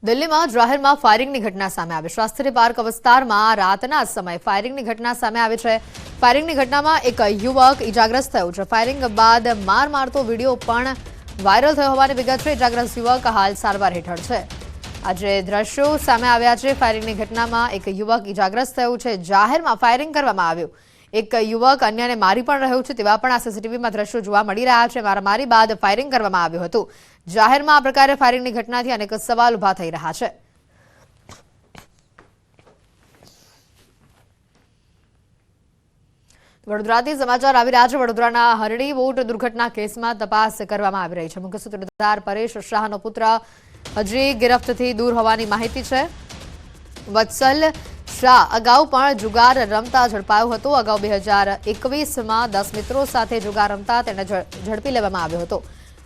દિલ્હીમાં જાહેરમાં ફાયરિંગની ઘટના સામે આવી છે। શાસ્ત્રી પાર્ક વિસ્તારમાં રાતના સમયે ફાયરિંગની ઘટના સામે આવી છે। ફાયરિંગની ઘટનામાં એક યુવક ઇજાગ્રસ્ત થયો છે। ફાયરિંગ બાદ માર મારતો વિડીયો પણ વાયરલ થયો હોવાની વિગત છે। ઇજાગ્રસ્ત યુવક હાલ સારવાર હેઠળ છે। આજે દ્રશ્યો સામે આવ્યા છે। ફાયરિંગની ઘટનામાં એક યુવક ઇજાગ્રસ્ત થયો છે। જાહેરમાં ફાયરિંગ કરવામાં આવ્યું। એક યુવક અન્યને મારી પણ રહ્યો છે તેવા પણ આ સીસીટીવીમાં દ્રશ્યો જોવા મળી રહ્યા છે। મારામારી બાદ ફાયરિંગ કરવામાં આવ્યું હતું। જાહેરમાં આ પ્રકારે ફાયરિંગની ઘટનાથી અનેક સવાલ ઉભા થઈ રહ્યા છે। વડોદરાથી સમાચાર આવી રહ્યા છે। વડોદરાના હરણી બોટ દુર્ઘટના કેસમાં તપાસ કરવામાં આવી રહી છે। મુખ્ય સૂત્રધાર પરેશ શાહનો પુત્ર હજી ગિરફ્તથી દૂર હોવાની માહિતી છે। વત્સલ શાહ અગાઉ પણ જુગાર રમતા ઝડપાયો હતો। અગાઉ 2021માં 10 મિત્રો સાથે જુગાર રમતા તેને ઝડપી લેવામાં આવ્યો હતો।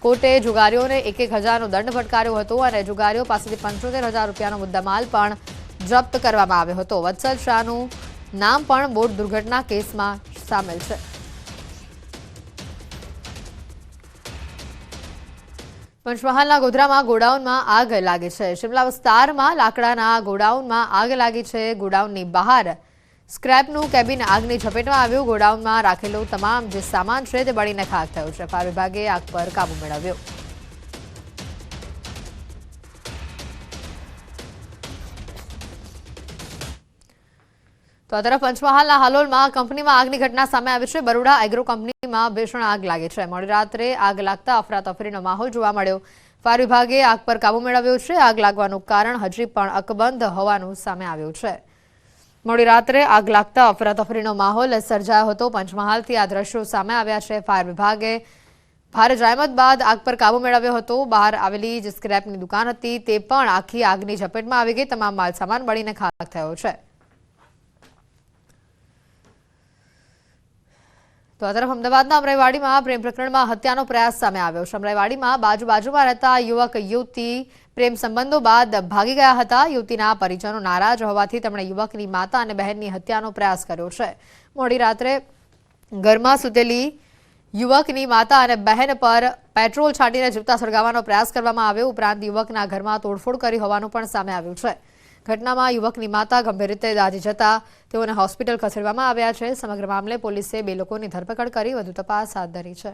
કોર્ટે જુગારીઓને 1,000નો દંડ ફટકાર્યો હતો અને જુગારીઓ પાસેથી 75,000 રૂપિયાનો મુદ્દામાલ પણ જપ્ત કરવામાં આવ્યો હતો। વત્સલ શાહનું નામ પણ બોટ દુર્ઘટના કેસમાં સામેલ છે। પંચમહાલના ગોધરામાં ગોડાઉનમાં આગ લાગી છે। શિમલા વિસ્તારમાં લાકડાના ગોડાઉનમાં આગ લાગી છે। ગોડાઉનની બહાર સ્ક્રેપનું કેબિન આગની ઝપેટમાં આવ્યું। ગોડાઉનમાં રાખેલો તમામ જે સામાન છે તે બળીને ખાખ થયો છે। ફાયર વિભાગે આગ પર કાબુ મેળવ્યો। તો આ તરફ પંચમહાલના હાલોલમાં કંપનીમાં આગની ઘટના સામે આવી છે। બરોડા એગ્રો કંપનીમાં ભીષણ આગ લાગી છે। મોડી રાત્રે આગ લાગતા અફરાતફરીનો માહોલ જોવા મળ્યો। ફાયર વિભાગે આગ પર કાબુ મેળવ્યો છે। આગ લાગવાનું કારણ હજી પણ અકબંધ હોવાનું સામે આવ્યું છે। મોડી રાત્રે આગ લાગતા અફરાતફરીનો માહોલ સર્જાયો હતો। પંચમહાલથી આ દ્રશ્યો સામે આવ્યા છે। ફાયર વિભાગે ભારે જહેમત બાદ આગ પર કાબુ મેળવ્યો હતો। બહાર આવેલી જે સ્ક્રેપની દુકાન હતી તે પણ આખી આગની ઝપેટમાં આવી ગઈ। તમામ માલસામાન બળીને ખાખ થયો છે। તો આ તરફ અમદાવાદના અમરાઈવાડીમાં પ્રેમ પ્રકરણમાં હત્યાનો પ્રયાસ સામે આવ્યો છે। અમરાઈવાડીમાં બાજુમાં રહેતા યુવક યુવતી પ્રેમ સંબંધો બાદ ભાગી ગયા હતા। યુવતીના પરિજનો નારાજ હોવાથી તેમણે યુવકની માતા અને બહેનની હત્યાનો પ્રયાસ કર્યો છે। મોડી રાત્રે ઘરમાં સૂતેલી યુવકની માતા અને બહેન પર પેટ્રોલ છાંટીને જીવતા સળગાવવાનો પ્રયાસ કરવામાં આવ્યો। ઉપરાંત યુવકના ઘરમાં તોડફોડ કરી હોવાનું પણ સામે આવ્યું છે। ઘટનામાં યુવકની માતા ગંભીર રીતે દાઝી જતા તેઓને હોસ્પિટલ ખસેડવામાં આવ્યા છે। સમગ્ર મામલે પોલીસે 2 લોકોની ધરપકડ કરી વધુ તપાસ હાથ ધરી છે।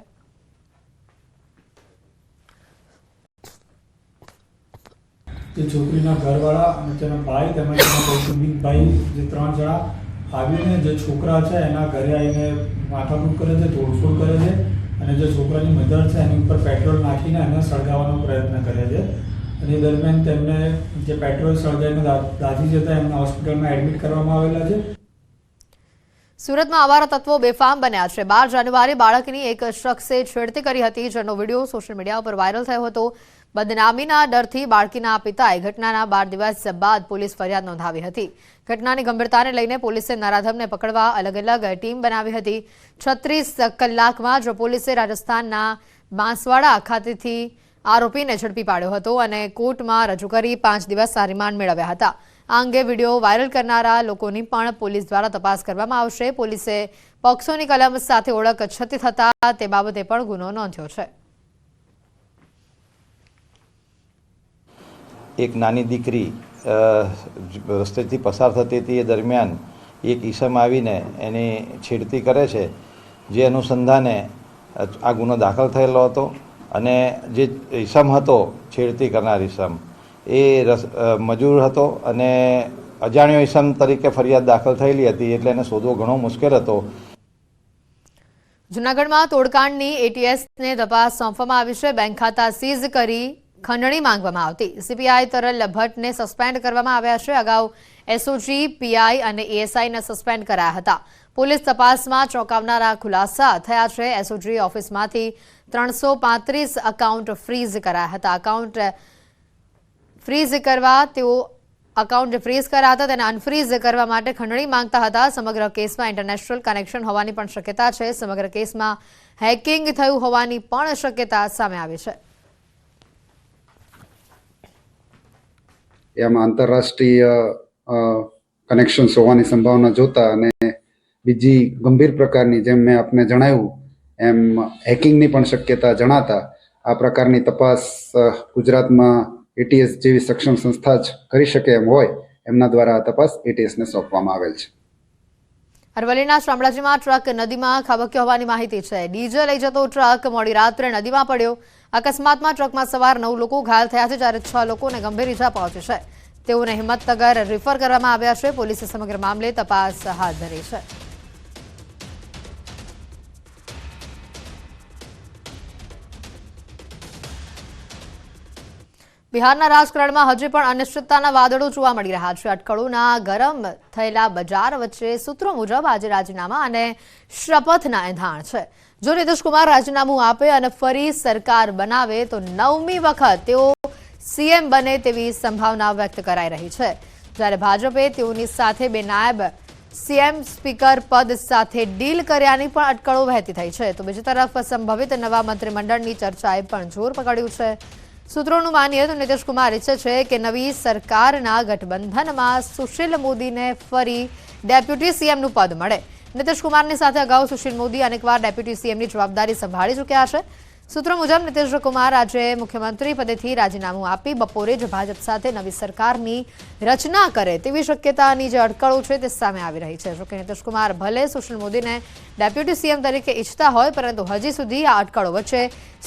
જે છોકરીના ઘરવાળા અને તેના ભાઈ તેમજ તેના કૌટુંબિક ભાઈ જે 3 જણા આવીને જે છોકરા છે એના ઘરે આવીને માથાકૂટ કરે છે, તોડફોડ કરે છે અને જે છોકરાની મધર છે એની ઉપર પેટ્રોલ નાખીને એને સળગાવવાનો પ્રયત્ન કરે છે। અને દરમિયાન તેમને જે પેટ્રોલ સળગાવીને દાઝી જતા એમને હોસ્પિટલમાં એડમિટ કરવામાં આવેલા છે। સુરતમાં આવારા તત્વો બેફામ બન્યા છે। 12 જાન્યુઆરી બાળકની એક શખ્સે છેડતી કરી હતી જેનો વિડીયો સોશિયલ મીડિયા પર વાયરલ થયો હતો। બદનામીના ડરથી બાળકીના પિતાએ ઘટનાના 12 દિવસ બાદ પોલીસ ફરિયાદ નોંધાવી હતી। ઘટનાની ગંભીરતાને લઈને પોલીસે નરાધમને પકડવા અલગ ટીમ બનાવી હતી। 36 કલાકમાં જો પોલીસે રાજસ્થાનના બાંસવાડા ખાતેથી આરોપીને ઝડપી પાડ્યો હતો અને કોર્ટમાં રજૂ કરી 5 દિવસના રિમાન્ડ મેળવ્યા હતા। આ અંગે વિડીયો વાયરલ કરનારા લોકોની પણ પોલીસ દ્વારા તપાસ કરવામાં આવશે। પોલીસે પોક્સોની કલમ સાથે ઓળખ છતી થતા તે બાબતે પણ ગુનો નોંધ્યો છે। એક નાની દીકરી રસ્તેથી પસાર થતી હતી એ દરમિયાન એક ઈસમ આવીને એની છેડતી કરે છે। જે અનુસંધાને આ ગુનો દાખલ થયેલો હતો અને જે ઈસમ હતો છેડતી કરનાર ઈસમ એ મજૂર હતો અને અજાણ્યો ઈસમ તરીકે ફરિયાદ દાખલ થયેલી હતી એટલે એને શોધવો ઘણો મુશ્કેલ હતો। જૂનાગઢમાં તોડકાંડની એટીએસને તપાસ સોંપવામાં આવી છે। બેંક ખાતા સીઝ કરી ખંડણી માંગવામાં આવતી સીપીઆઈ તરલ ભટ્ટને સસ્પેન્ડ કરવામાં આવ્યા છે। અગાઉ એસઓજી, પીઆઈ અને એએસઆઈને સસ્પેન્ડ કરાયા હતા। પોલીસ તપાસમાં ચોંકાવનારા ખુલાસા થયા છે। એસઓજી ઓફિસમાંથી 335 એકાઉન્ટ ફ્રીઝ કરાયા હતા। એકાઉન્ટ ફ્રીઝ કર્યા હતા તેને અનફ્રીઝ કરવા માટે ખંડણી માંગતા હતા। સમગ્ર કેસમાં ઇન્ટરનેશનલ કનેક્શન હોવાની પણ શક્યતા છે। સમગ્ર કેસમાં હેકિંગ થયું હોવાની પણ શક્યતા સામે આવી છે। એમાં આંતરરાષ્ટ્રીય કનેક્શન્સ હોવાની સંભાવના જોતા અને બીજી ગંભીર પ્રકારની જેમ મેં આપને જણાવ્યું એમ હેકિંગની પણ શક્યતા જણાતા આ પ્રકારની તપાસ ગુજરાતમાં એટીએસ જેવી સક્ષમ સંસ્થા જ કરી શકે એમ હોય એમના દ્વારા આ તપાસ એટીએસને સોંપવામાં આવેલ છે. અરવલ્લીના શામળાજીમાં ટ્રક નદીમાં ખાબક્યો હોવાની માહિતી છે. ડીઝલ લઈ જતો ટ્રક મોડી રાત્રે નદીમાં પડ્યો. અકસ્માતમાં ટ્રકમાં સવાર 9 લોકો ઘાયલ થયા છે, જ્યારે 6 લોકોને ગંભીર ઈજા પહોંચી છે. તેઓને હિંમતનગર રિફર કરવામાં આવ્યા છે. પોલીસે સમગ્ર મામલે તપાસ હાથ ધરી છે. બિહારના રાજકારણમાં હજી પણ અનિશ્ચિતતાના વાદળો જોવા મળી રહ્યા છે. અટકળોના ગરમ થયેલા બજાર વચ્ચે સૂત્રો મુજબ આજે રાજીનામા અને શપથના એંધાણ છે. જો નીતિશ કુમાર રાજીનામું આપે અને ફરી સરકાર બનાવે તો 9મી વખત તેઓ સીએમ બને તેવી સંભાવના વ્યક્ત કરાઈ રહી છે. જ્યારે ભાજપે તેઓની સાથે 2 નાયબ સીએમ સ્પીકર પદ સાથે ડીલ કર્યાની પણ અટકળો વહેતી થઈ છે. તો બીજી તરફ સંભવિત નવા મંત્રીમંડળની ચર્ચાએ પણ જોર પકડ્યું છે. સૂત્રોનું માનીએ તો નીતિશ કુમાર ઈચ્છે છે કે નવી સરકારના ગઠબંધનમાં સુશીલ મોદીને ફરી ડેપ્યુટી સીએમનું પદ મળે. નીતિશ કુમારની સાથે અગાઉ સુશીલ મોદી અનેકવાર ડેપ્યુટી સીએમની જવાબદારી સંભાળી ચૂક્યા છે. સૂત્રો મુજબ નીતિશ કુમાર આજે મુખ્યમંત્રી પદેથી રાજીનામું આપી બપોરે જ ભાજપ સાથે નવી સરકારની રચના કરે તેવી શક્યતાની જે અટકળો છે તે સામે આવી રહી છે. જોકે નીતિશ કુમાર ભલે સુશીલ મોદીને ડેપ્યુટી સીએમ તરીકે ઈચ્છતા હોય, પરંતુ હજી સુધી આ અટકળો વચ્ચે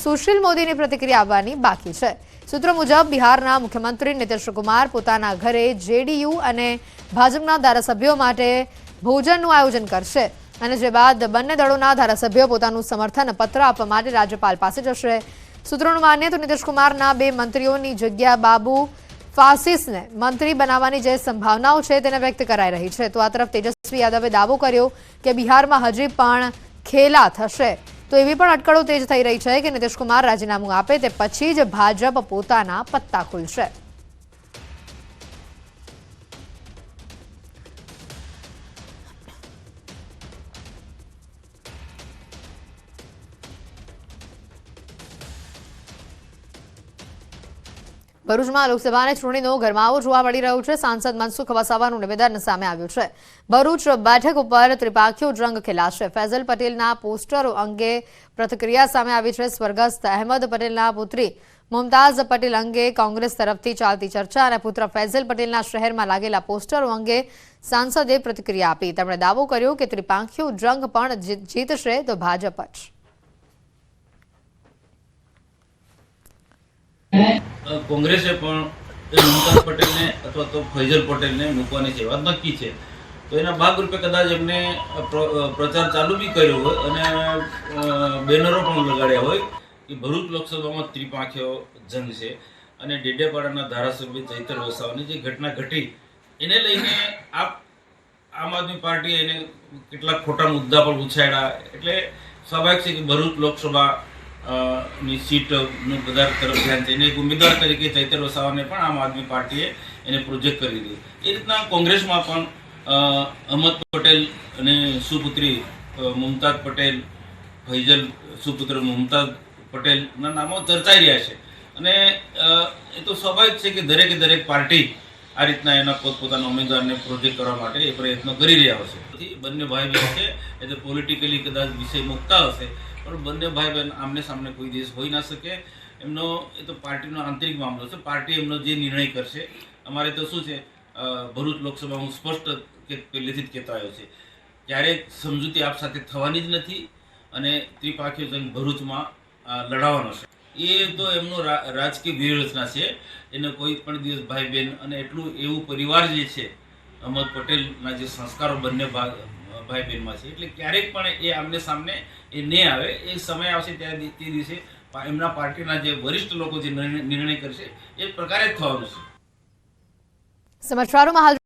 સુશીલ મોદીની પ્રતિક્રિયા આવવાની બાકી છે. સૂત્રો મુજબ બિહારના મુખ્યમંત્રી નીતિશ કુમાર પોતાના ઘરે જેડીયુ અને ભાજપના ધારાસભ્યો માટે ભોજનનું આયોજન કરશે અને જે બાદ બંને દળોના ધારાસભ્યો પોતાનું સમર્થન પત્ર આપવા માટે રાજ્યપાલ પાસે જશે. સૂત્રોનું માનીએ તો નીતિશ કુમારના 2 મંત્રીઓની જગ્યા બાબુ ફાસિસને મંત્રી બનાવવાની જે સંભાવનાઓ છે તેને વ્યક્ત કરાઈ રહી છે. તો આ તરફ તેજસ્વી યાદવે દાવો કર્યો કે બિહારમાં હજી પણ ખેલા થશે. તો એવી પણ અટકળો તેજ થઈ રહી છે કે નીતિશ કુમાર રાજીનામું આપે તે પછી જ ભાજપ પોતાના પત્તા ખોલશે. ભરૂચમાં લોકસભાની ચૂંટણીનો ગરમાવો જોવા મળી રહ્યો છે. સાંસદ મનસુખ વસાવાનું નિવેદન સામે આવ્યું છે. ભરૂચ બેઠક ઉપર ત્રિપાખીયો જંગ ખેલાશે. ફૈઝલ પટેલના પોસ્ટરો અંગે પ્રતિક્રિયા સામે આવી છે. સ્વર્ગસ્થ અહેમદ પટેલના પુત્રી મુમતાઝ પટેલ અંગે કોંગ્રેસ તરફથી ચાલતી ચર્ચા અને પુત્ર ફૈઝલ પટેલના શહેરમાં લાગેલા પોસ્ટરો અંગે સાંસદે પ્રતિક્રિયા આપી. તેમણે દાવો કર્યો કે ત્રિપાખીયો જંગ પણ જીતશે તો ભાજપ જ. કોંગ્રેસે પણ મુમતાઝ પટેલને અથવા તો ફૈઝલ પટેલને મૂકવાની છે વાત નક્કી છે. તો એના ભાગરૂપે કદાચ એમને પ્રચાર ચાલુ બી કર્યો હોય અને બેનરો પણ લગાડ્યા હોય કે ભરૂચ લોકસભામાં ત્રિપાંખીયો જંગ છે અને ડેડિયાપાડાના ધારાસભ્ય ચૈતર વસાવાની જે ઘટના ઘટી એને લઈને આમ આદમી પાર્ટીએ એને કેટલાક ખોટા મુદ્દા પણ ઉછાળ્યા. એટલે સ્વાભાવિક છે કે ભરૂચ લોકસભા ની સીટનું બધા તરફ ધ્યાન છે. એને એક ઉમેદવાર તરીકે ચૈતર વસાવાને પણ આમ આદમી પાર્ટીએ એને પ્રોજેક્ટ કરી દીધું. એ રીતના કોંગ્રેસમાં પણ અહમદ પટેલ અને સુપુત્રી મુમતાઝ પટેલ, ફૈઝલ સુપુત્ર મુમતાઝ પટેલના નામો ચર્ચાઈ રહ્યા છે. અને એ તો સ્વાભાવિક છે કે દરેક પાર્ટી આ રીતના એના પોતપોતાના ઉમેદવારને પ્રોજેક્ટ કરવા માટે એ પ્રયત્નો કરી રહ્યા હશે. બંને ભાઈ બહેન છે એટલે પોલિટિકલી કદાચ વિષય મુકતા હશે, પણ બંને ભાઈ બહેન આમને સામને કોઈ દિવસ હોઈ ના શકે. એમનો એ તો પાર્ટીનો આંતરિક મામલો છે. પાર્ટી એમનો જે નિર્ણય કરશે. અમારે તો શું છે, ભરૂચ લોકસભા હું સ્પષ્ટ પહેલેથી જ કહેતો આવ્યો છે, ક્યારેક સમજૂતી આપ સાથે થવાની જ નથી અને ત્રિપાખીયો જંગ ભરૂચમાં લડાવવાનો છે. એ તો એમનો રાજકીય વ્યૂહરચના છે. એને કોઈ પણ દિવસ ભાઈ બહેન અને એટલું એવું પરિવાર જે છે અહમદ પટેલના જે સંસ્કારો બંને ભાઈ બહેનમાં છે, એટલે ક્યારેક પણ એ આમને સામને એ નહીં આવે. એ સમય આવશે ત્યારે તે દિવસે એમના પાર્ટીના જે વરિષ્ઠ લોકો જે નિર્ણય કરશે એ પ્રકારે જ થવાનું છે. સમાચારોમાં હાલ